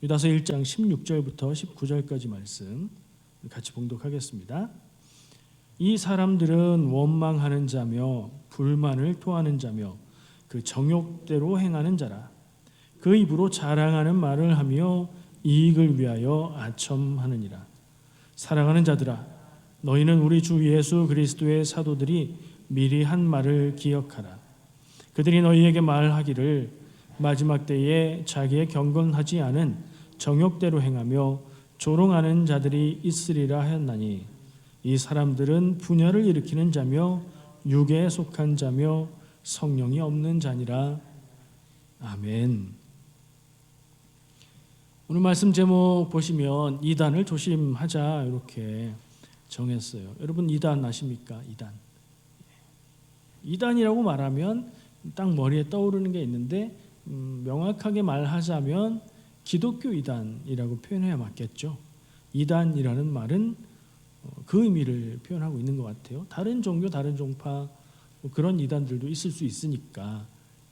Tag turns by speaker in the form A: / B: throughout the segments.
A: 유다서 1장 16절부터 19절까지 말씀 같이 봉독하겠습니다. 이 사람들은 원망하는 자며 불만을 토하는 자며 그 정욕대로 행하는 자라. 그 입으로 자랑하는 말을 하며 이익을 위하여 아첨하느니라. 사랑하는 자들아, 너희는 우리 주 예수 그리스도의 사도들이 미리 한 말을 기억하라. 그들이 너희에게 말하기를 마지막 때에 자기의 경건하지 않은 정욕대로 행하며 조롱하는 자들이 있으리라 하였나니, 이 사람들은 분열을 일으키는 자며 육에 속한 자며 성령이 없는 자니라. 아멘. 오늘 말씀 제목 보시면 이단을 조심하자 이렇게 정했어요. 여러분 이단 아십니까? 이단이라고 말하면 딱 머리에 떠오르는 게 있는데 명확하게 말하자면 기독교 이단이라고 표현해야 맞겠죠. 이단이라는 말은 그 의미를 표현하고 있는 것 같아요. 다른 종교, 다른 종파 그런 이단들도 있을 수 있으니까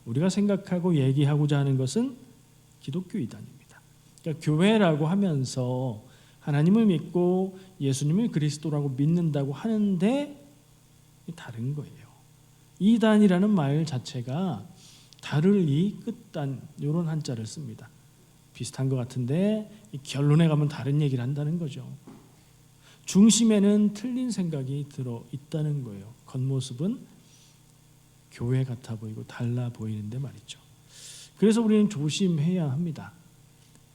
A: 우리가 생각하고 얘기하고자 하는 것은 기독교 이단입니다. 그러니까 교회라고 하면서 하나님을 믿고 예수님을 그리스도라고 믿는다고 하는데 다른 거예요. 이단이라는 말 자체가 다를 이 끝단 이런 한자를 씁니다. 비슷한 것 같은데 결론에 가면 다른 얘기를 한다는 거죠. 중심에는 틀린 생각이 들어있다는 거예요. 겉모습은 교회 같아 보이고 달라 보이는데 말이죠. 그래서 우리는 조심해야 합니다.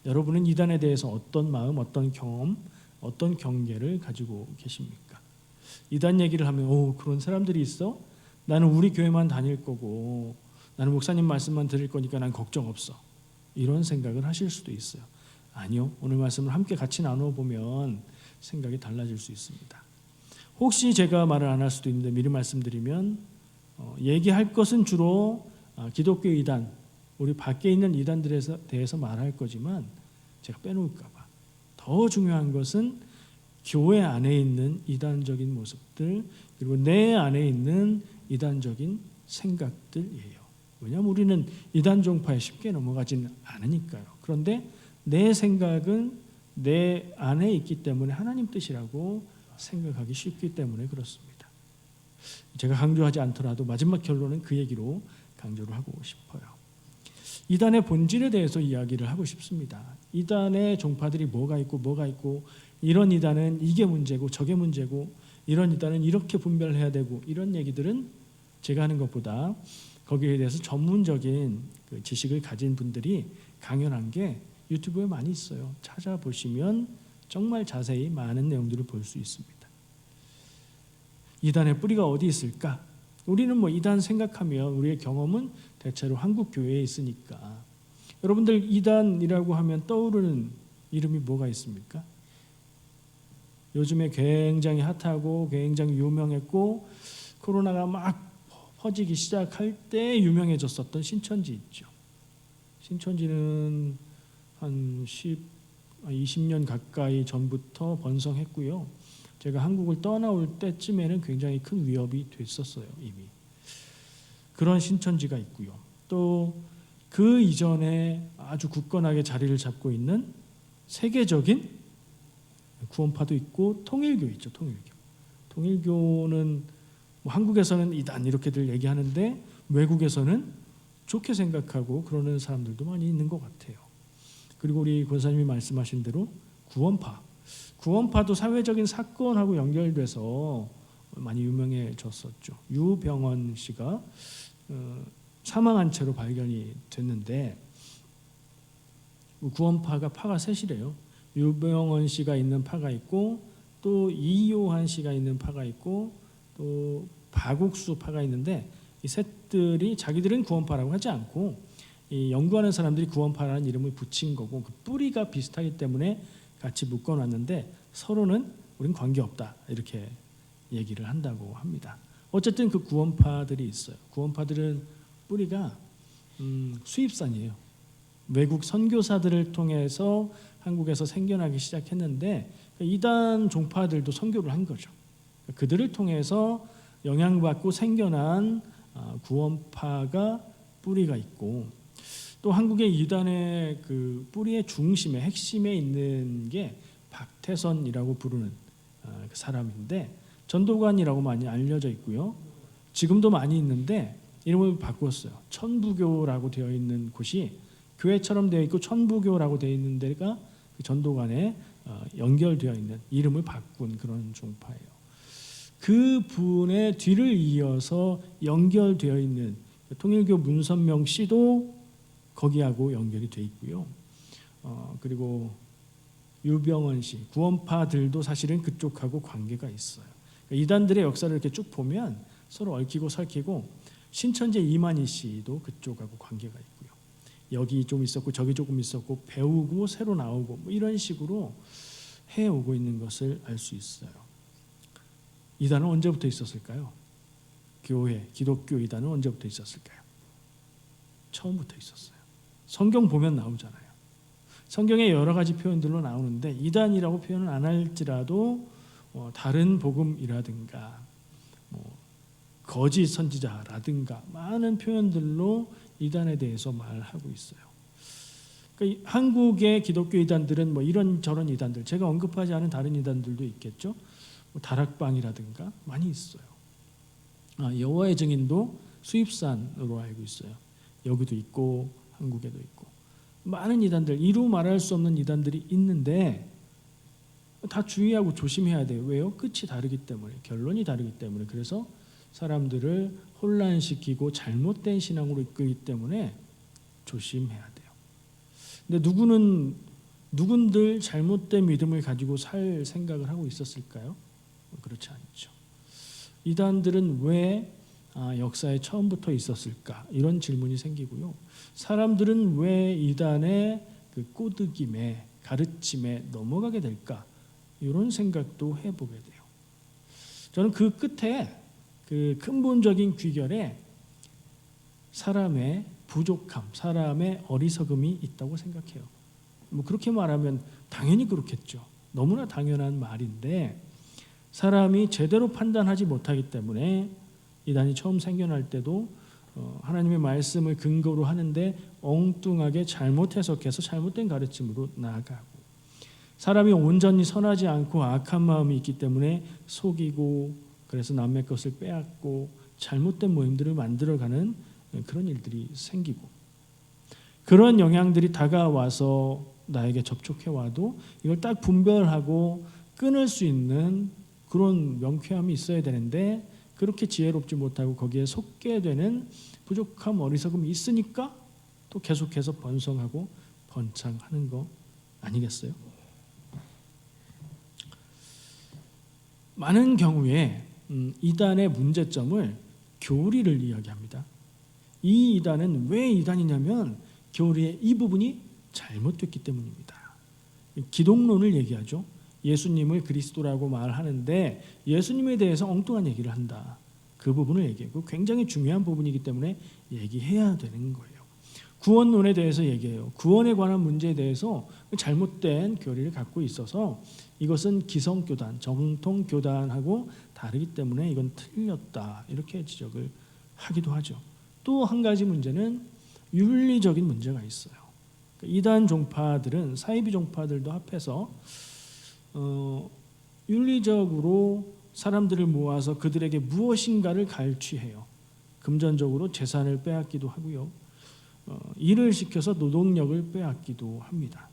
A: 여러분은 이단에 대해서 어떤 마음, 어떤 경험, 어떤 경계를 가지고 계십니까? 이단 얘기를 하면 그런 사람들이 있어? 나는 우리 교회만 다닐 거고 나는 목사님 말씀만 들을 거니까 난 걱정 없어. 이런 생각을 하실 수도 있어요. 아니요. 오늘 말씀을 함께 같이 나눠보면 생각이 달라질 수 있습니다. 혹시 제가 말을 안 할 수도 있는데 미리 말씀드리면 얘기할 것은 주로 기독교 이단, 우리 밖에 있는 이단들에 대해서 말할 거지만 제가 빼놓을까 봐. 더 중요한 것은 교회 안에 있는 이단적인 모습들 그리고 내 안에 있는 이단적인 생각들이에요. 왜냐하면 우리는 이단 종파에 쉽게 넘어가지는 않으니까요. 그런데 내 생각은 내 안에 있기 때문에 하나님 뜻이라고 생각하기 쉽기 때문에 그렇습니다. 제가 강조하지 않더라도 마지막 결론은 그 얘기로 강조를 하고 싶어요. 이단의 본질에 대해서 이야기를 하고 싶습니다. 이단의 종파들이 뭐가 있고 이런 이단은 이게 문제고 저게 문제고 이런 이단은 이렇게 분별해야 되고 이런 얘기들은 제가 하는 것보다 거기에 대해서 전문적인 그 지식을 가진 분들이 강연한 게 유튜브에 많이 있어요. 찾아보시면 정말 자세히 많은 내용들을 볼 수 있습니다. 이단의 뿌리가 어디 있을까? 우리는 이단 생각하면 우리의 경험은 대체로 한국 교회에 있으니까 여러분들 이단이라고 하면 떠오르는 이름이 뭐가 있습니까? 요즘에 굉장히 핫하고 굉장히 유명했고 코로나가 막 퍼지기 시작할 때 유명해졌었던 신천지 있죠. 신천지는 한 20년 가까이 전부터 번성했고요. 제가 한국을 떠나올 때쯤에는 굉장히 큰 위협이 됐었어요. 이미. 그런 신천지가 있고요. 또 그 이전에 아주 굳건하게 자리를 잡고 있는 세계적인 구원파도 있고 통일교 있죠. 통일교는 한국에서는 이단 이렇게들 얘기하는데 외국에서는 좋게 생각하고 그러는 사람들도 많이 있는 것 같아요. 그리고 우리 권사님이 말씀하신 대로 구원파도 사회적인 사건하고 연결돼서 많이 유명해졌었죠. 유병원 씨가 사망한 채로 발견이 됐는데 구원파가 파가 셋이래요. 유병원 씨가 있는 파가 있고 또 이요한 씨가 있는 파가 있고 또 박옥수 파가 있는데 이 셋들이 자기들은 구원파라고 하지 않고 이 연구하는 사람들이 구원파라는 이름을 붙인 거고 그 뿌리가 비슷하기 때문에 같이 묶어놨는데 서로는 우린 관계없다 이렇게 얘기를 한다고 합니다. 어쨌든 그 구원파들이 있어요. 구원파들은 뿌리가 수입산이에요. 외국 선교사들을 통해서 한국에서 생겨나기 시작했는데 이단 종파들도 선교를 한 거죠. 그들을 통해서 영향받고 생겨난 구원파가 뿌리가 있고 또 한국의 이단의 그 뿌리의 중심에 핵심에 있는 게 박태선이라고 부르는 그 사람인데 전도관이라고 많이 알려져 있고요. 지금도 많이 있는데 이름을 바꿨어요. 천부교라고 되어 있는 곳이 교회처럼 되어 있고 천부교라고 되어 있는 데가 그 전도관에 연결되어 있는 이름을 바꾼 그런 종파예요. 그 분의 뒤를 이어서 연결되어 있는 통일교 문선명 씨도 거기하고 연결이 되어 있고요. 그리고 유병원 씨, 구원파들도 사실은 그쪽하고 관계가 있어요. 그러니까 이단들의 역사를 이렇게 쭉 보면 서로 얽히고 설키고 신천지 이만희 씨도 그쪽하고 관계가 있고요. 여기 좀 있었고 저기 조금 있었고 배우고 새로 나오고 뭐 이런 식으로 해오고 있는 것을 알 수 있어요. 이단은 언제부터 있었을까요? 교회, 기독교 이단은 언제부터 있었을까요? 처음부터 있었어요. 성경 보면 나오잖아요. 성경에 여러 가지 표현들로 나오는데 이단이라고 표현을 안 할지라도 다른 복음이라든가 거짓 선지자라든가 많은 표현들로 이단에 대해서 말하고 있어요. 그러니까 한국의 기독교 이단들은 뭐 이런저런 이단들, 제가 언급하지 않은 다른 이단들도 있겠죠. 다락방이라든가 많이 있어요. 여호와의 증인도 수입산으로 알고 있어요. 여기도 있고 한국에도 있고 많은 이단들, 이루 말할 수 없는 이단들이 있는데 다 주의하고 조심해야 돼요. 왜요? 끝이 다르기 때문에, 결론이 다르기 때문에. 그래서 사람들을 혼란시키고 잘못된 신앙으로 이끌기 때문에 조심해야 돼요. 근데 누군들 잘못된 믿음을 가지고 살 생각을 하고 있었을까요? 그렇지 않죠. 이단들은 왜 역사에 처음부터 있었을까? 이런 질문이 생기고요. 사람들은 왜 이단의 그 꼬드김에 가르침에 넘어가게 될까? 이런 생각도 해보게 돼요. 저는 그 끝에 그 근본적인 귀결에 사람의 부족함, 사람의 어리석음이 있다고 생각해요. 뭐 그렇게 말하면 당연히 그렇겠죠. 너무나 당연한 말인데 사람이 제대로 판단하지 못하기 때문에 이단이 처음 생겨날 때도 하나님의 말씀을 근거로 하는데 엉뚱하게 잘못 해석해서 잘못된 가르침으로 나아가고 사람이 온전히 선하지 않고 악한 마음이 있기 때문에 속이고 그래서 남의 것을 빼앗고 잘못된 모임들을 만들어가는 그런 일들이 생기고 그런 영향들이 다가와서 나에게 접촉해와도 이걸 딱 분별하고 끊을 수 있는 그런 명쾌함이 있어야 되는데 그렇게 지혜롭지 못하고 거기에 속게 되는 부족함, 어리석음이 있으니까 또 계속해서 번성하고 번창하는 거 아니겠어요? 많은 경우에 이단의 문제점을 교리를 이야기합니다. 이 이단은 왜 이단이냐면 교리의 이 부분이 잘못됐기 때문입니다. 기독론을 얘기하죠. 예수님을 그리스도라고 말하는데 예수님에 대해서 엉뚱한 얘기를 한다. 그 부분을 얘기하고 굉장히 중요한 부분이기 때문에 얘기해야 되는 거예요. 구원론에 대해서 얘기해요. 구원에 관한 문제에 대해서 잘못된 교리를 갖고 있어서 이것은 기성교단, 정통교단하고 다르기 때문에 이건 틀렸다. 이렇게 지적을 하기도 하죠. 또 한 가지 문제는 윤리적인 문제가 있어요. 이단 종파들은 사이비 종파들도 합해서 윤리적으로 사람들을 모아서 그들에게 무엇인가를 갈취해요. 금전적으로 재산을 빼앗기도 하고요. 일을 시켜서 노동력을 빼앗기도 합니다.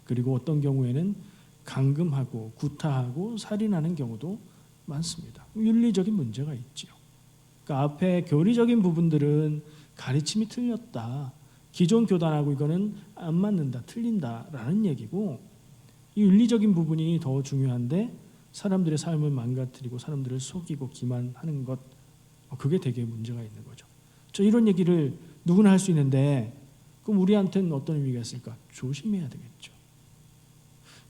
A: 그리고 어떤 경우에는 감금하고 구타하고 살인하는 경우도 많습니다. 윤리적인 문제가 있죠. 그러니까 앞에 교리적인 부분들은 가르침이 틀렸다. 기존 교단하고 이거는 안 맞는다, 틀린다라는 얘기고 이 윤리적인 부분이 더 중요한데 사람들의 삶을 망가뜨리고 사람들을 속이고 기만하는 것 그게 되게 문제가 있는 거죠. 저 이런 얘기를 누구나 할 수 있는데 그럼 우리한테는 어떤 의미가 있을까? 조심해야 되겠죠.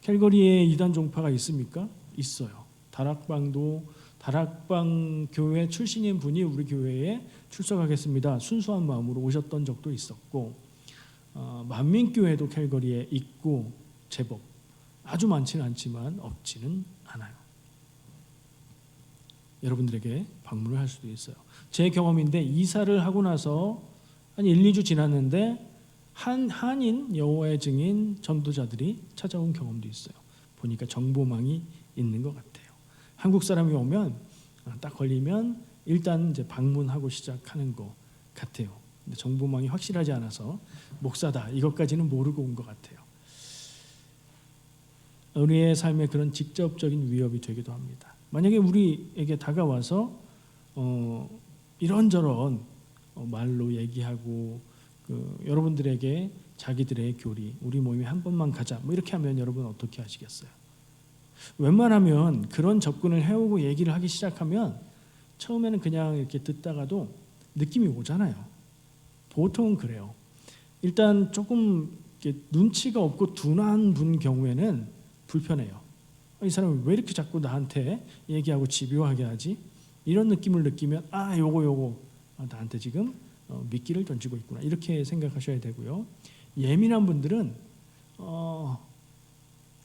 A: 캘거리에 이단 종파가 있습니까? 있어요. 다락방 교회 출신인 분이 우리 교회에 출석하겠습니다. 순수한 마음으로 오셨던 적도 있었고 만민교회도 캘거리에 있고 제법 아주 많지는 않지만 없지는 않아요. 여러분들에게 방문을 할 수도 있어요. 제 경험인데 이사를 하고 나서 한 1, 2주 지났는데 한인 여호와의 증인 전도자들이 찾아온 경험도 있어요. 보니까 정보망이 있는 것 같아요. 한국 사람이 오면 딱 걸리면 일단 이제 방문하고 시작하는 것 같아요. 근데 정보망이 확실하지 않아서 목사다 이것까지는 모르고 온 것 같아요. 우리의 삶에 그런 직접적인 위협이 되기도 합니다. 만약에 우리에게 다가와서 이런저런 말로 얘기하고 여러분들에게 자기들의 교리, 우리 모임에 한 번만 가자 뭐 이렇게 하면 여러분 어떻게 하시겠어요? 웬만하면 그런 접근을 해오고 얘기를 하기 시작하면 처음에는 그냥 이렇게 듣다가도 느낌이 오잖아요. 보통은 그래요. 일단 조금 눈치가 없고 둔한 분 경우에는 불편해요. 이 사람이 왜 이렇게 자꾸 나한테 얘기하고 집요하게 하지? 이런 느낌을 느끼면 요거 나한테 지금 미끼를 던지고 있구나 이렇게 생각하셔야 되고요. 예민한 분들은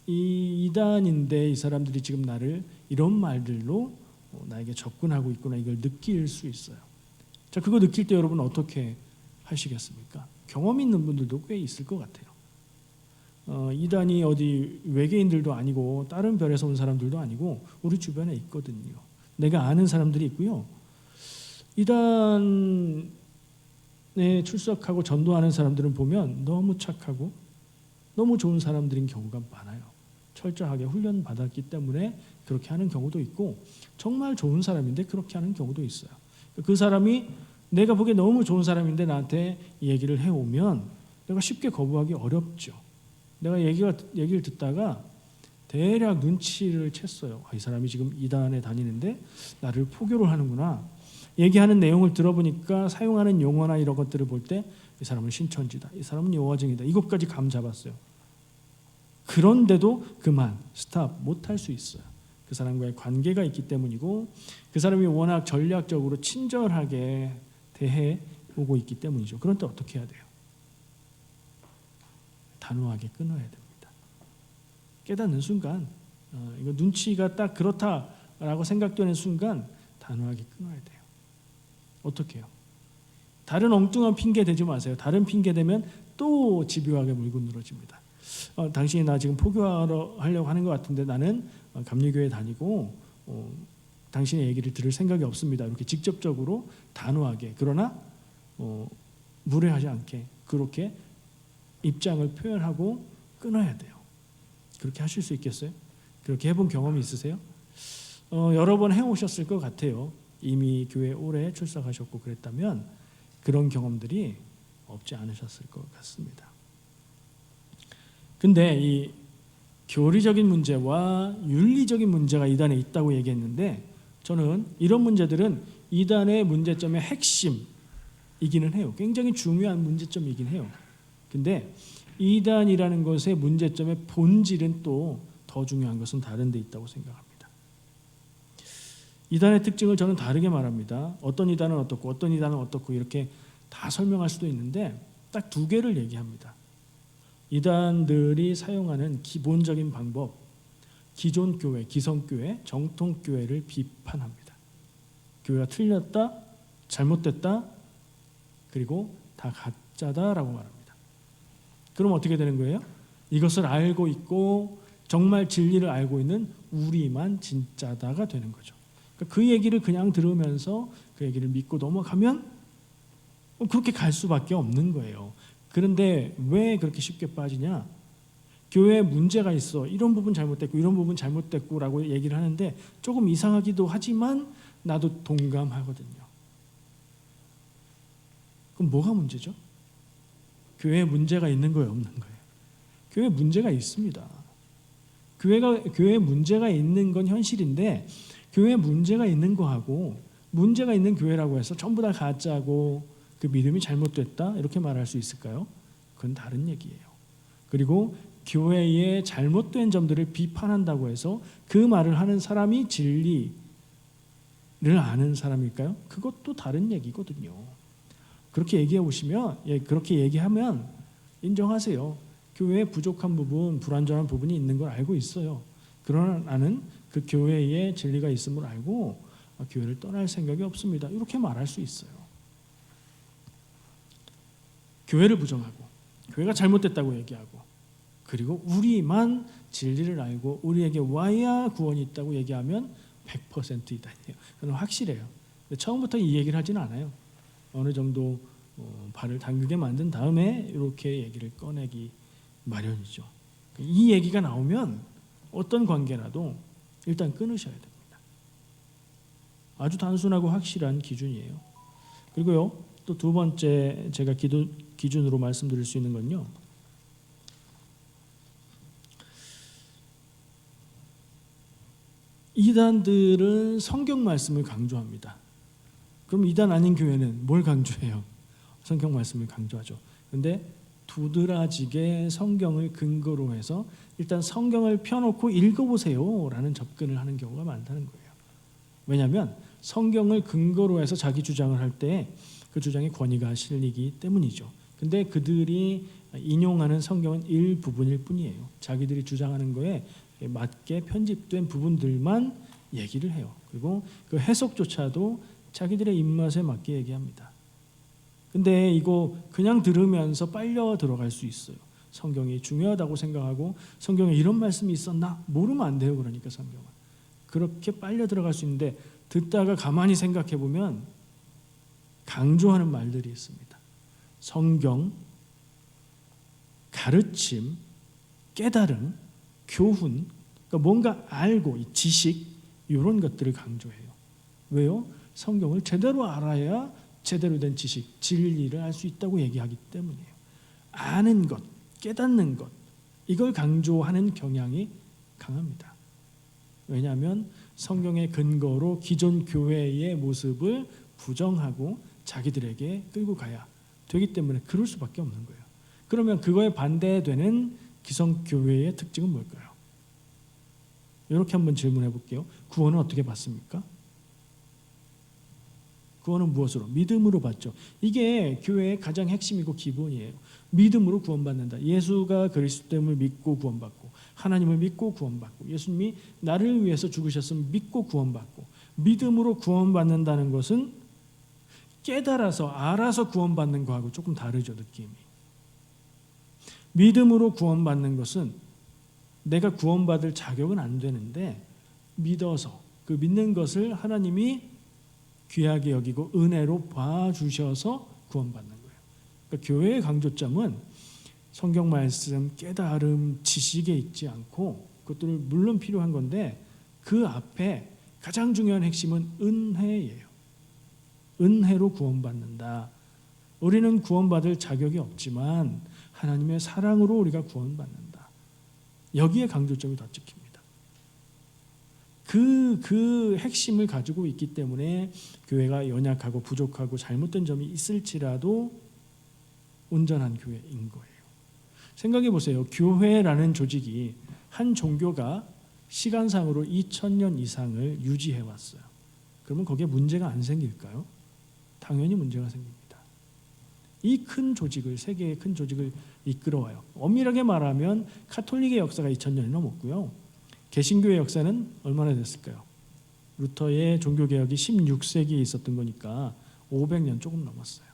A: 이 이단인데 이 사람들이 지금 나를 이런 말들로 나에게 접근하고 있구나 이걸 느낄 수 있어요. 자, 그거 느낄 때 여러분 어떻게 하시겠습니까? 경험 있는 분들도 꽤 있을 것 같아요. 이단이 어디 외계인들도 아니고 다른 별에서 온 사람들도 아니고 우리 주변에 있거든요. 내가 아는 사람들이 있고요. 이단에 출석하고 전도하는 사람들은 보면 너무 착하고 너무 좋은 사람들인 경우가 많아요. 철저하게 훈련 받았기 때문에 그렇게 하는 경우도 있고 정말 좋은 사람인데 그렇게 하는 경우도 있어요. 그 사람이 내가 보기에 너무 좋은 사람인데 나한테 얘기를 해오면 내가 쉽게 거부하기 어렵죠. 내가 얘기를 듣다가 대략 눈치를 챘어요. 이 사람이 지금 이단에 다니는데 나를 포교를 하는구나. 얘기하는 내용을 들어보니까 사용하는 용어나 이런 것들을 볼 때 이 사람은 신천지다. 이 사람은 여호와증이다. 이것까지 감 잡았어요. 그런데도 그만 스탑 못할 수 있어요. 그 사람과의 관계가 있기 때문이고 그 사람이 워낙 전략적으로 친절하게 대해 오고 있기 때문이죠. 그럴 때 어떻게 해야 돼요? 단호하게 끊어야 됩니다. 깨닫는 순간 이거 눈치가 딱 그렇다라고 생각되는 순간 단호하게 끊어야 돼요. 어떻게 해요? 다른 엉뚱한 핑계 대지 마세요. 다른 핑계 대면 또 집요하게 물고 늘어집니다. 당신이 나 지금 포교하러 하려고 하는 것 같은데 나는 감리교회 다니고 당신의 얘기를 들을 생각이 없습니다. 이렇게 직접적으로 단호하게 그러나 무례하지 않게 그렇게 입장을 표현하고 끊어야 돼요. 그렇게 하실 수 있겠어요? 그렇게 해본 경험이 있으세요? 여러 번 해오셨을 것 같아요. 이미 교회 오래 출석하셨고 그랬다면 그런 경험들이 없지 않으셨을 것 같습니다. 근데 이 교리적인 문제와 윤리적인 문제가 이단에 있다고 얘기했는데 저는 이런 문제들은 이단의 문제점의 핵심이기는 해요. 굉장히 중요한 문제점이긴 해요. 근데 이단이라는 것의 문제점의 본질은 또 더 중요한 것은 다른 데 있다고 생각합니다. 이단의 특징을 저는 다르게 말합니다. 어떤 이단은 어떻고 어떤 이단은 어떻고 이렇게 다 설명할 수도 있는데 딱 두 개를 얘기합니다. 이단들이 사용하는 기본적인 방법, 기존 교회, 기성교회, 정통교회를 비판합니다. 교회가 틀렸다, 잘못됐다, 그리고 다 가짜다라고 말합니다. 그럼 어떻게 되는 거예요? 이것을 알고 있고 정말 진리를 알고 있는 우리만 진짜다가 되는 거죠. 그러니까 그 얘기를 그냥 들으면서 그 얘기를 믿고 넘어가면 그렇게 갈 수밖에 없는 거예요. 그런데 왜 그렇게 쉽게 빠지냐? 교회에 문제가 있어. 이런 부분 잘못됐고 이런 부분 잘못됐고 라고 얘기를 하는데 조금 이상하기도 하지만 나도 동감하거든요. 그럼 뭐가 문제죠? 교회에 문제가 있는 거예요, 없는 거예요? 교회에 문제가 있습니다. 교회에 문제가 있는 건 현실인데 교회에 문제가 있는 거하고 문제가 있는 교회라고 해서 전부 다 가짜고 그 믿음이 잘못됐다 이렇게 말할 수 있을까요? 그건 다른 얘기예요. 그리고 교회의 잘못된 점들을 비판한다고 해서 그 말을 하는 사람이 진리를 아는 사람일까요? 그것도 다른 얘기거든요. 그렇게 얘기해 보시면 그렇게 얘기하면 인정하세요. 교회에 부족한 부분, 불완전한 부분이 있는 걸 알고 있어요. 그러나 나는 그 교회에 진리가 있음을 알고 교회를 떠날 생각이 없습니다. 이렇게 말할 수 있어요. 교회를 부정하고 교회가 잘못됐다고 얘기하고, 그리고 우리만 진리를 알고 우리에게 와야 구원이 있다고 얘기하면 100% 이단이에요. 저는 확실해요. 근데 처음부터 이 얘기를 하지는 않아요. 어느 정도 발을 담그게 만든 다음에 이렇게 얘기를 꺼내기 마련이죠. 이 얘기가 나오면 어떤 관계라도 일단 끊으셔야 됩니다. 아주 단순하고 확실한 기준이에요. 그리고요, 또 두 번째 제가 기준으로 말씀드릴 수 있는 건요, 이단들은 성경 말씀을 강조합니다. 그럼 이단 아닌 교회는 뭘 강조해요? 성경 말씀을 강조하죠. 그런데 두드러지게 성경을 근거로 해서 일단 성경을 펴놓고 읽어보세요 라는 접근을 하는 경우가 많다는 거예요. 왜냐하면 성경을 근거로 해서 자기 주장을 할 때 그 주장에 권위가 실리기 때문이죠. 근데 그들이 인용하는 성경은 일부분일 뿐이에요. 자기들이 주장하는 거에 맞게 편집된 부분들만 얘기를 해요. 그리고 그 해석조차도 자기들의 입맛에 맞게 얘기합니다. 근데 이거 그냥 들으면서 빨려 들어갈 수 있어요. 성경이 중요하다고 생각하고 성경에 이런 말씀이 있었나? 모르면 안 돼요. 그러니까 성경은. 그렇게 빨려 들어갈 수 있는데 듣다가 가만히 생각해 보면 강조하는 말들이 있습니다. 성경, 가르침, 깨달음, 교훈, 그러니까 뭔가 알고 지식 이런 것들을 강조해요. 왜요? 성경을 제대로 알아야 제대로 된 지식, 진리를 알 수 있다고 얘기하기 때문이에요. 아는 것, 깨닫는 것, 이걸 강조하는 경향이 강합니다. 왜냐하면 성경의 근거로 기존 교회의 모습을 부정하고 자기들에게 끌고 가야 되기 때문에 그럴 수밖에 없는 거예요. 그러면 그거에 반대되는 기성교회의 특징은 뭘까요? 이렇게 한번 질문해 볼게요. 구원은 어떻게 받습니까? 구원은 무엇으로? 믿음으로 받죠. 이게 교회의 가장 핵심이고 기본이에요. 믿음으로 구원받는다. 예수가 그리스도임을 믿고 구원받고, 하나님을 믿고 구원받고, 예수님이 나를 위해서 죽으셨음을 믿고 구원받고, 믿음으로 구원받는다는 것은 깨달아서 알아서 구원받는 거하고 조금 다르죠, 느낌이. 믿음으로 구원받는 것은 내가 구원받을 자격은 안 되는데 믿어서 그 믿는 것을 하나님이 귀하게 여기고 은혜로 봐주셔서 구원받는 거예요. 그러니까 교회의 강조점은 성경 말씀, 깨달음, 지식에 있지 않고 그것들은 물론 필요한 건데 그 앞에 가장 중요한 핵심은 은혜예요. 은혜로 구원받는다. 우리는 구원받을 자격이 없지만 하나님의 사랑으로 우리가 구원받는다. 여기에 강조점이 더 찍힙니다. 그 핵심을 가지고 있기 때문에 교회가 연약하고 부족하고 잘못된 점이 있을지라도 온전한 교회인 거예요. 생각해 보세요. 교회라는 조직이 한 종교가 시간상으로 2000년 이상을 유지해 왔어요. 그러면 거기에 문제가 안 생길까요? 당연히 문제가 생깁니다. 이 큰 조직을, 세계의 큰 조직을 이끌어와요. 엄밀하게 말하면 카톨릭의 역사가 2000년이 넘었고요. 개신교의 역사는 얼마나 됐을까요? 루터의 종교개혁이 16세기에 있었던 거니까 500년 조금 넘었어요.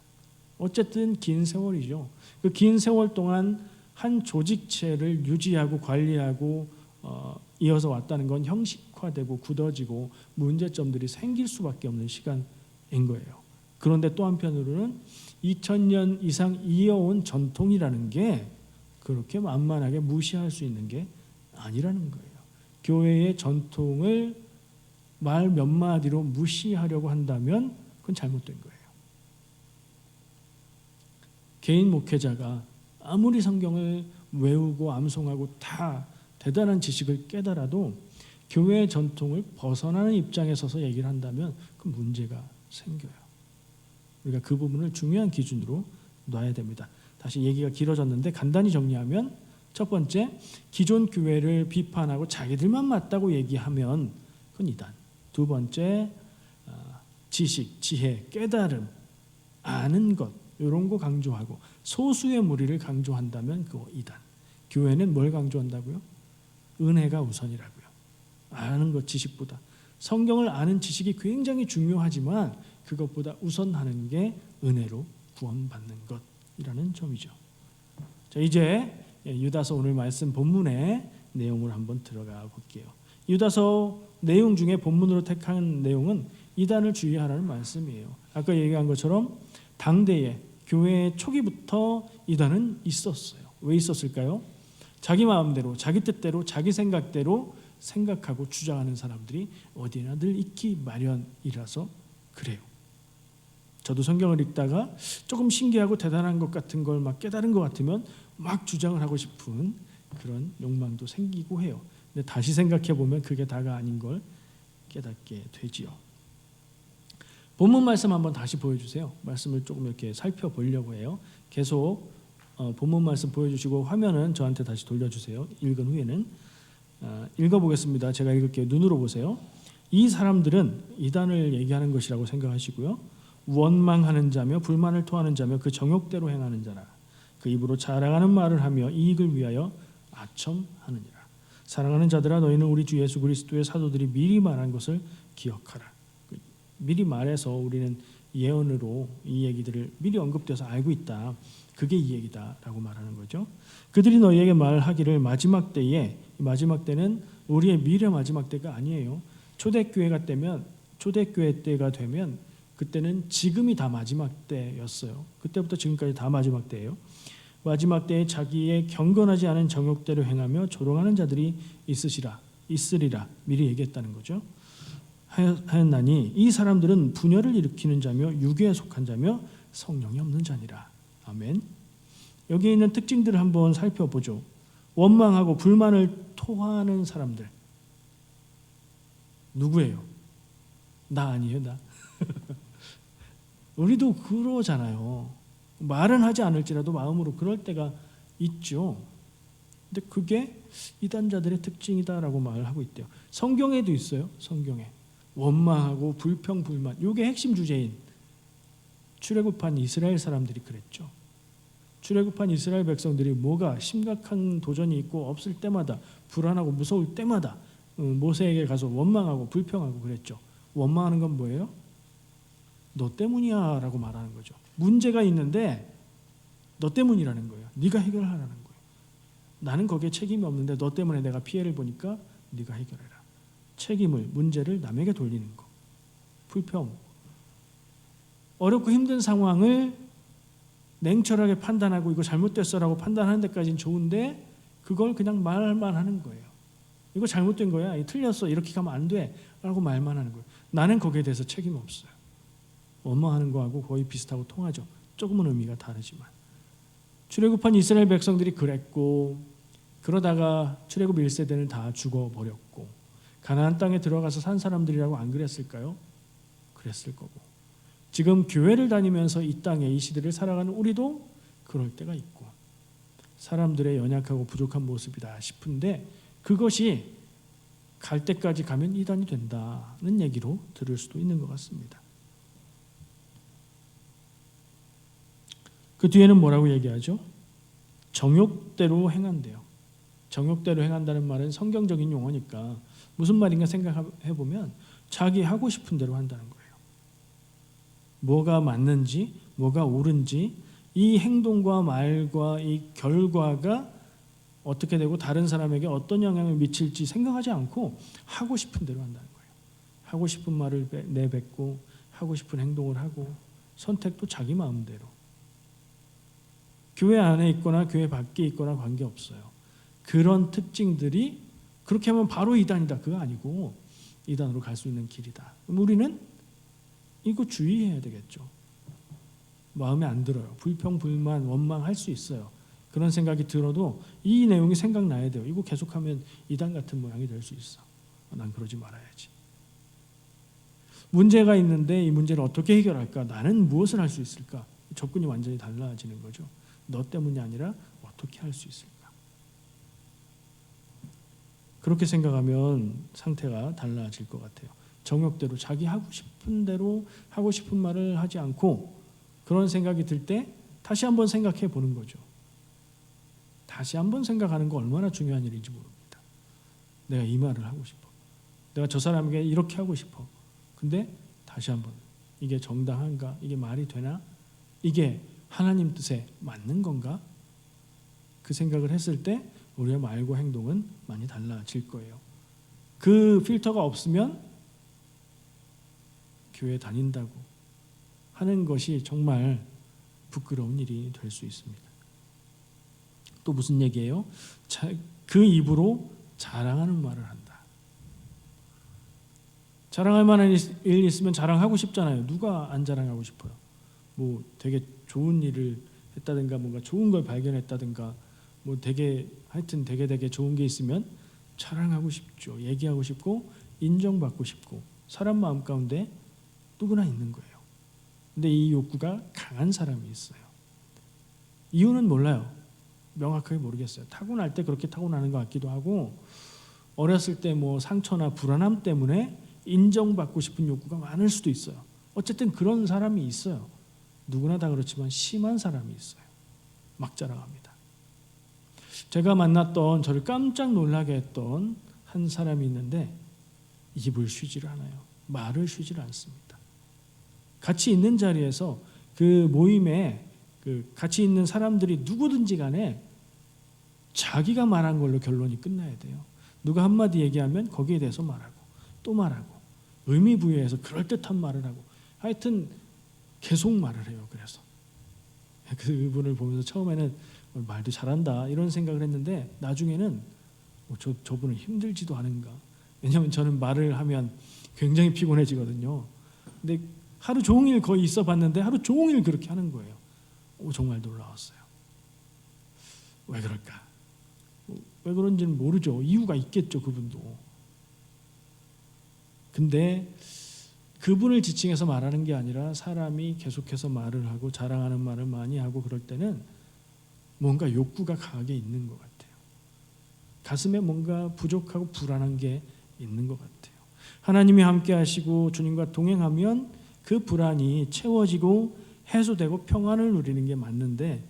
A: 어쨌든 긴 세월이죠. 그 긴 세월 동안 한 조직체를 유지하고 관리하고 이어서 왔다는 건 형식화되고 굳어지고 문제점들이 생길 수밖에 없는 시간인 거예요. 그런데 또 한편으로는 2000년 이상 이어온 전통이라는 게 그렇게 만만하게 무시할 수 있는 게 아니라는 거예요. 교회의 전통을 말 몇 마디로 무시하려고 한다면 그건 잘못된 거예요. 개인 목회자가 아무리 성경을 외우고 암송하고 다 대단한 지식을 깨달아도 교회의 전통을 벗어나는 입장에 서서 얘기를 한다면 그 문제가 생겨요. 우리가 그 부분을 중요한 기준으로 놔야 됩니다. 다시 얘기가 길어졌는데 간단히 정리하면 첫 번째, 기존 교회를 비판하고 자기들만 맞다고 얘기하면 그건 이단. 두 번째, 지식, 지혜, 깨달음, 아는 것 이런 거 강조하고 소수의 무리를 강조한다면 그거 이단. 교회는 뭘 강조한다고요? 은혜가 우선이라고요. 아는 것, 지식보다. 성경을 아는 지식이 굉장히 중요하지만 그것보다 우선하는 게 은혜로 구원받는 것이라는 점이죠. 자, 이제 유다서 오늘 말씀 본문의 내용을 한번 들어가 볼게요. 유다서 내용 중에 본문으로 택한 내용은 이단을 주의하라는 말씀이에요. 아까 얘기한 것처럼 당대에 교회 초기부터 이단은 있었어요. 왜 있었을까요? 자기 마음대로, 자기 뜻대로, 자기 생각대로 생각하고 주장하는 사람들이 어디나 늘 있기 마련이라서 그래요. 저도 성경을 읽다가 조금 신기하고 대단한 것 같은 걸 막 깨달은 것 같으면 막 주장을 하고 싶은 그런 욕망도 생기고 해요. 근데 다시 생각해 보면 그게 다가 아닌 걸 깨닫게 되지요. 본문 말씀 한번 다시 보여주세요. 말씀을 조금 이렇게 살펴보려고 해요. 계속 본문 말씀 보여주시고 화면은 저한테 다시 돌려주세요. 읽은 후에는 읽어보겠습니다. 제가 읽을게요. 눈으로 보세요. 이 사람들은 이단을 얘기하는 것이라고 생각하시고요. 원망하는 자며 불만을 토하는 자며 그 정욕대로 행하는 자라. 그 입으로 자랑하는 말을 하며 이익을 위하여 아첨하느니라. 사랑하는 자들아, 너희는 우리 주 예수 그리스도의 사도들이 미리 말한 것을 기억하라. 미리 말해서 우리는 예언으로 이 얘기들을 미리 언급돼서 알고 있다. 그게 이 얘기다라고 말하는 거죠. 그들이 너희에게 말하기를 마지막 때에, 마지막 때는 우리의 미래 마지막 때가 아니에요. 초대교회가 때가 되면 그때는 지금이 다 마지막 때였어요. 그때부터 지금까지 다 마지막 때예요. 마지막 때에 자기의 경건하지 않은 정욕대로 행하며 조롱하는 자들이 있으리라 미리 얘기했다는 거죠. 하였나니 이 사람들은 분열을 일으키는 자며 유괴에 속한 자며 성령이 없는 자니라. 아멘. 여기 있는 특징들을 한번 살펴보죠. 원망하고 불만을 토하는 사람들 누구예요? 나 아니에요, 나. 우리도 그러잖아요. 말은 하지 않을지라도 마음으로 그럴 때가 있죠. 근데 그게 이단자들의 특징이다라고 말을 하고 있대요. 성경에도 있어요. 성경에 원망하고 불평 불만, 이게 핵심 주제인 출애굽한 이스라엘 사람들이 그랬죠. 출애굽한 이스라엘 백성들이 뭐가 심각한 도전이 있고 없을 때마다 불안하고 무서울 때마다 모세에게 가서 원망하고 불평하고 그랬죠. 원망하는 건 뭐예요? 너 때문이야 라고 말하는 거죠. 문제가 있는데 너 때문이라는 거예요. 네가 해결하라는 거예요. 나는 거기에 책임이 없는데 너 때문에 내가 피해를 보니까 네가 해결해라. 책임을, 문제를 남에게 돌리는 거. 불평. 어렵고 힘든 상황을 냉철하게 판단하고 이거 잘못됐어라고 판단하는 데까지는 좋은데 그걸 그냥 말만 하는 거예요. 이거 잘못된 거야. 이거 틀렸어. 이렇게 가면 안 돼. 라고 말만 하는 거예요. 나는 거기에 대해서 책임 없어요. 원망하는 거하고 거의 비슷하고 통하죠. 조금은 의미가 다르지만. 출애굽한 이스라엘 백성들이 그랬고 그러다가 출애굽 1세대는 다 죽어버렸고 가나안 땅에 들어가서 산 사람들이라고 안 그랬을까요? 그랬을 거고 지금 교회를 다니면서 이 땅에 이 시대를 살아가는 우리도 그럴 때가 있고 사람들의 연약하고 부족한 모습이다 싶은데 그것이 갈 때까지 가면 이단이 된다는 얘기로 들을 수도 있는 것 같습니다. 그 뒤에는 뭐라고 얘기하죠? 정욕대로 행한대요. 정욕대로 행한다는 말은 성경적인 용어니까 무슨 말인가 생각해보면 자기 하고 싶은 대로 한다는 거예요. 뭐가 맞는지 뭐가 옳은지 이 행동과 말과 이 결과가 어떻게 되고 다른 사람에게 어떤 영향을 미칠지 생각하지 않고 하고 싶은 대로 한다는 거예요. 하고 싶은 말을 내뱉고 하고 싶은 행동을 하고 선택도 자기 마음대로. 교회 안에 있거나 교회 밖에 있거나 관계없어요. 그런 특징들이 그렇게 하면 바로 이단이다. 그거 아니고 이단으로 갈 수 있는 길이다. 그럼 우리는 이거 주의해야 되겠죠. 마음에 안 들어요. 불평, 불만, 원망할 수 있어요. 그런 생각이 들어도 이 내용이 생각나야 돼요. 이거 계속하면 이단 같은 모양이 될 수 있어. 난 그러지 말아야지. 문제가 있는데 이 문제를 어떻게 해결할까? 나는 무엇을 할 수 있을까? 접근이 완전히 달라지는 거죠. 너 때문이 아니라 어떻게 할 수 있을까? 그렇게 생각하면 상태가 달라질 것 같아요. 정욕대로 자기 하고 싶은 대로 하고 싶은 말을 하지 않고 그런 생각이 들 때 다시 한번 생각해 보는 거죠. 다시 한번 생각하는 거 얼마나 중요한 일인지 모릅니다. 내가 이 말을 하고 싶어. 내가 저 사람에게 이렇게 하고 싶어. 근데 다시 한번 이게 정당한가? 이게 말이 되나? 이게 하나님 뜻에 맞는 건가? 그 생각을 했을 때 우리의 말과 행동은 많이 달라질 거예요. 그 필터가 없으면 교회 다닌다고 하는 것이 정말 부끄러운 일이 될 수 있습니다. 또 무슨 얘기예요? 그 입으로 자랑하는 말을 한다. 자랑할 만한 일 있으면 자랑하고 싶잖아요. 누가 안 자랑하고 싶어요? 뭐 되게 좋은 일을 했다든가 뭔가 좋은 걸 발견했다든가 뭐 되게 하여튼 되게 좋은 게 있으면 자랑하고 싶죠. 얘기하고 싶고 인정받고 싶고 사람 마음 가운데 누구나 있는 거예요. 근데 이 욕구가 강한 사람이 있어요. 이유는 몰라요. 명확하게 모르겠어요. 타고날 때 그렇게 타고나는 것 같기도 하고 어렸을 때 뭐 상처나 불안함 때문에 인정받고 싶은 욕구가 많을 수도 있어요. 어쨌든 그런 사람이 있어요. 누구나 다 그렇지만 심한 사람이 있어요. 막 자랑합니다. 제가 만났던 저를 깜짝 놀라게 했던 한 사람이 있는데 입을 쉬지를 않아요. 말을 쉬지를 않습니다. 같이 있는 자리에서 그 모임에 같이 있는 사람들이 누구든지 간에 자기가 말한 걸로 결론이 끝나야 돼요. 누가 한마디 얘기하면 거기에 대해서 말하고 또 말하고 의미 부여해서 그럴듯한 말을 하고 하여튼 계속 말을 해요. 그래서 그분을 보면서 처음에는 말도 잘한다 이런 생각을 했는데 나중에는 저분은 힘들지도 않은가. 왜냐하면 저는 말을 하면 굉장히 피곤해지거든요. 근데 하루 종일 거의 있어 봤는데 하루 종일 그렇게 하는 거예요. 정말 놀라웠어요. 왜 그럴까? 왜 그런지는 모르죠. 이유가 있겠죠, 그분도. 근데 그분을 지칭해서 말하는 게 아니라 사람이 계속해서 말을 하고 자랑하는 말을 많이 하고 그럴 때는 뭔가 욕구가 강하게 있는 것 같아요. 가슴에 뭔가 부족하고 불안한 게 있는 것 같아요. 하나님이 함께 하시고 주님과 동행하면 그 불안이 채워지고 해소되고 평안을 누리는 게 맞는데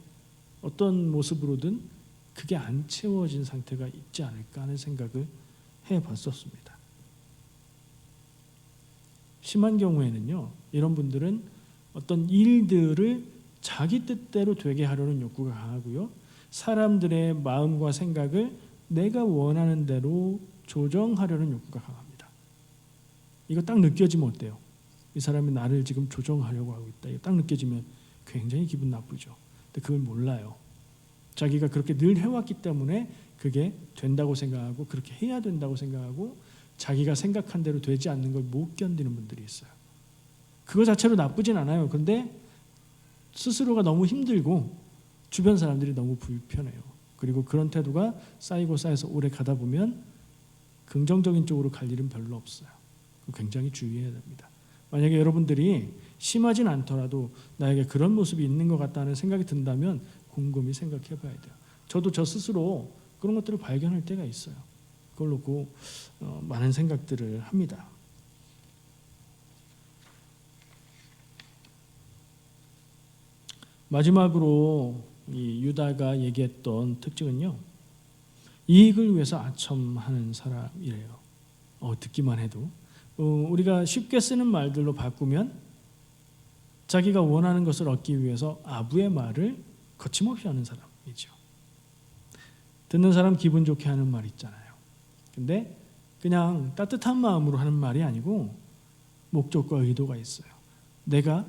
A: 어떤 모습으로든 그게 안 채워진 상태가 있지 않을까 하는 생각을 해봤었습니다. 심한 경우에는요, 이런 분들은 어떤 일들을 자기 뜻대로 되게 하려는 욕구가 강하고요, 사람들의 마음과 생각을 내가 원하는 대로 조정하려는 욕구가 강합니다. 이거 딱 느껴지면 어때요? 이 사람이 나를 지금 조정하려고 하고 있다. 이거 딱 느껴지면 굉장히 기분 나쁘죠. 근데 그걸 몰라요. 자기가 그렇게 늘 해왔기 때문에 그게 된다고 생각하고 그렇게 해야 된다고 생각하고 자기가 생각한 대로 되지 않는 걸 못 견디는 분들이 있어요. 그거 자체로 나쁘진 않아요. 그런데 스스로가 너무 힘들고 주변 사람들이 너무 불편해요. 그리고 그런 태도가 쌓이고 쌓여서 오래 가다 보면 긍정적인 쪽으로 갈 일은 별로 없어요. 굉장히 주의해야 됩니다. 만약에 여러분들이 심하진 않더라도 나에게 그런 모습이 있는 것 같다는 생각이 든다면 곰곰이 생각해 봐야 돼요. 저도 저 스스로 그런 것들을 발견할 때가 있어요. 그걸 놓고 많은 생각들을 합니다. 마지막으로 이 유다가 얘기했던 특징은요, 이익을 위해서 아첨하는 사람이래요. 듣기만 해도 우리가 쉽게 쓰는 말들로 바꾸면 자기가 원하는 것을 얻기 위해서 아부의 말을 거침없이 하는 사람이죠. 듣는 사람 기분 좋게 하는 말 있잖아요. 근데 그냥 따뜻한 마음으로 하는 말이 아니고 목적과 의도가 있어요. 내가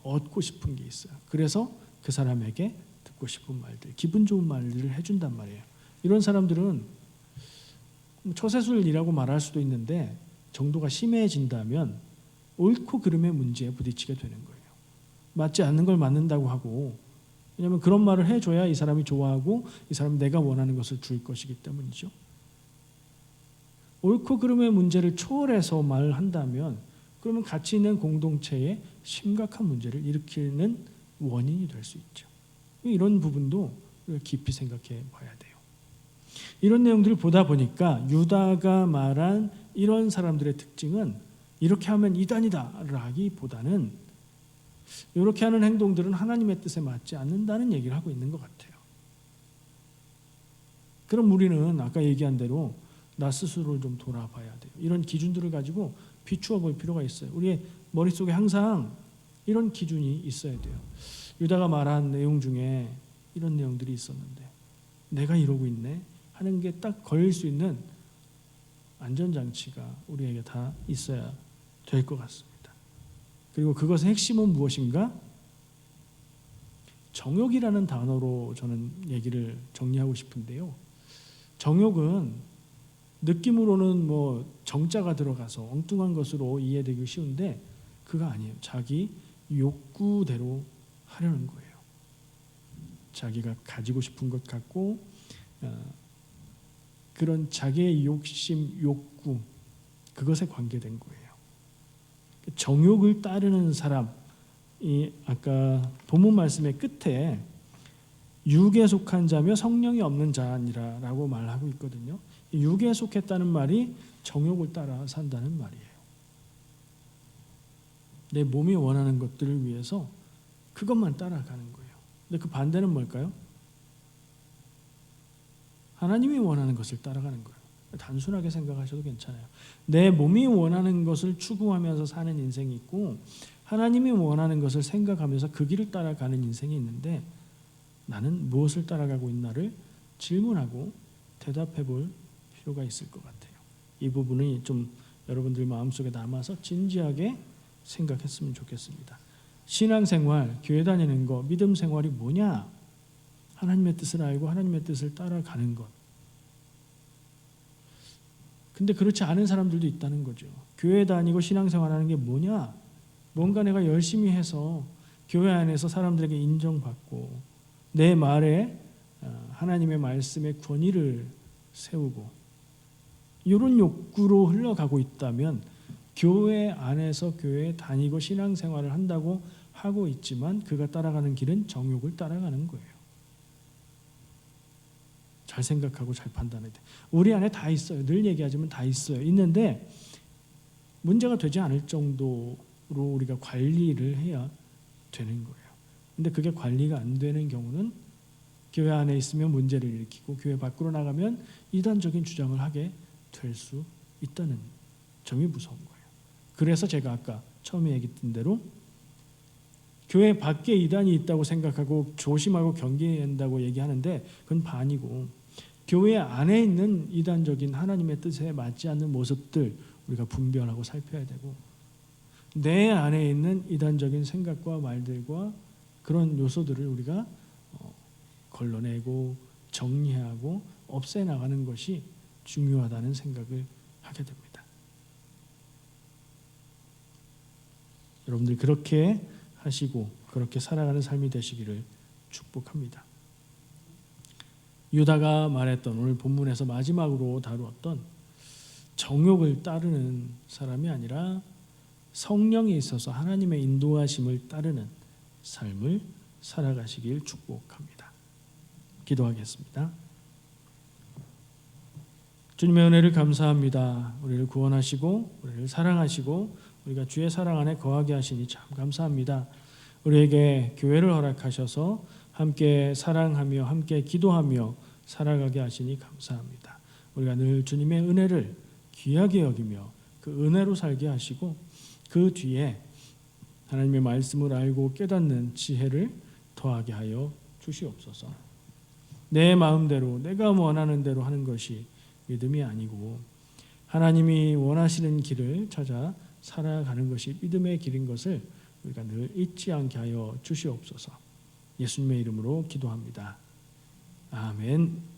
A: 얻고 싶은 게 있어요. 그래서 그 사람에게 듣고 싶은 말들, 기분 좋은 말들을 해준단 말이에요. 이런 사람들은 처세술이라고 말할 수도 있는데 정도가 심해진다면 옳고 그름의 문제에 부딪히게 되는 거예요. 맞지 않는 걸 맞는다고 하고, 왜냐하면 그런 말을 해줘야 이 사람이 좋아하고 이 사람이 내가 원하는 것을 줄 것이기 때문이죠. 옳고 그름의 문제를 초월해서 말을 한다면 그러면 같이 있는 공동체에 심각한 문제를 일으키는 원인이 될 수 있죠. 이런 부분도 깊이 생각해 봐야 돼요. 이런 내용들을 보다 보니까 유다가 말한 이런 사람들의 특징은 이렇게 하면 이단이다 라기보다는 이렇게 하는 행동들은 하나님의 뜻에 맞지 않는다는 얘기를 하고 있는 것 같아요. 그럼 우리는 아까 얘기한 대로 나 스스로를 좀 돌아봐야 돼요. 이런 기준들을 가지고 비추어 볼 필요가 있어요. 우리의 머릿속에 항상 이런 기준이 있어야 돼요. 유다가 말한 내용 중에 이런 내용들이 있었는데 내가 이러고 있네 하는 게 딱 걸릴 수 있는 안전장치가 우리에게 다 있어야 될 것 같습니다. 그리고 그것의 핵심은 무엇인가? 정욕이라는 단어로 저는 얘기를 정리하고 싶은데요. 정욕은 느낌으로는 뭐 정자가 들어가서 엉뚱한 것으로 이해되기 쉬운데 그거 아니에요. 자기 욕구대로 하려는 거예요. 자기가 가지고 싶은 것 갖고 그런 자기의 욕심, 욕구 그것에 관계된 거예요. 정욕을 따르는 사람이 아까 본문 말씀의 끝에 육에 속한 자며 성령이 없는 자니라라고 말하고 있거든요. 육에 속했다는 말이 정욕을 따라 산다는 말이에요. 내 몸이 원하는 것들을 위해서 그것만 따라가는 거예요. 근데 그 반대는 뭘까요? 하나님이 원하는 것을 따라가는 거예요. 단순하게 생각하셔도 괜찮아요. 내 몸이 원하는 것을 추구하면서 사는 인생이 있고 하나님이 원하는 것을 생각하면서 그 길을 따라가는 인생이 있는데 나는 무엇을 따라가고 있나를 질문하고 대답해 볼 필요가 있을 것 같아요. 이 부분이 좀 여러분들 마음속에 남아서 진지하게 생각했으면 좋겠습니다. 신앙생활, 교회 다니는 거, 믿음 생활이 뭐냐? 하나님의 뜻을 알고 하나님의 뜻을 따라가는 것. 근데 그렇지 않은 사람들도 있다는 거죠. 교회 다니고 신앙생활하는 게 뭐냐? 뭔가 내가 열심히 해서 교회 안에서 사람들에게 인정받고 내 말에 하나님의 말씀의 권위를 세우고 이런 욕구로 흘러가고 있다면 교회 안에서 교회에 다니고 신앙생활을 한다고 하고 있지만 그가 따라가는 길은 정욕을 따라가는 거예요. 잘 생각하고 잘 판단해야 돼. 우리 안에 다 있어요. 늘 얘기하지만 다 있어요. 있는데 문제가 되지 않을 정도로 우리가 관리를 해야 되는 거예요. 근데 그게 관리가 안 되는 경우는 교회 안에 있으면 문제를 일으키고 교회 밖으로 나가면 이단적인 주장을 하게 될 수 있다는 점이 무서운 거예요. 그래서 제가 아까 처음에 얘기했던 대로 교회 밖에 이단이 있다고 생각하고 조심하고 경계해야 한다고 얘기하는데 그건 반이고 교회 안에 있는 이단적인 하나님의 뜻에 맞지 않는 모습들 우리가 분별하고 살펴야 되고 내 안에 있는 이단적인 생각과 말들과 그런 요소들을 우리가 걸러내고 정리하고 없애나가는 것이 중요하다는 생각을 하게 됩니다. 여러분들 그렇게 하시고 그렇게 살아가는 삶이 되시기를 축복합니다. 유다가 말했던 오늘 본문에서 마지막으로 다루었던 정욕을 따르는 사람이 아니라 성령이 있어서 하나님의 인도하심을 따르는 삶을 살아가시길 축복합니다. 기도하겠습니다. 주님의 은혜를 감사합니다. 우리를 구원하시고 우리를 사랑하시고 우리가 주의 사랑 안에 거하게 하시니 참 감사합니다. 우리에게 교회를 허락하셔서 함께 사랑하며 함께 기도하며 살아가게 하시니 감사합니다. 우리가 늘 주님의 은혜를 귀하게 여기며 그 은혜로 살게 하시고 그 뒤에 하나님의 말씀을 알고 깨닫는 지혜를 더하게 하여 주시옵소서. 내 마음대로 내가 원하는 대로 하는 것이 믿음이 아니고 하나님이 원하시는 길을 찾아 살아가는 것이 믿음의 길인 것을 우리가 늘 잊지 않게 하여 주시옵소서. 예수님의 이름으로 기도합니다. 아멘.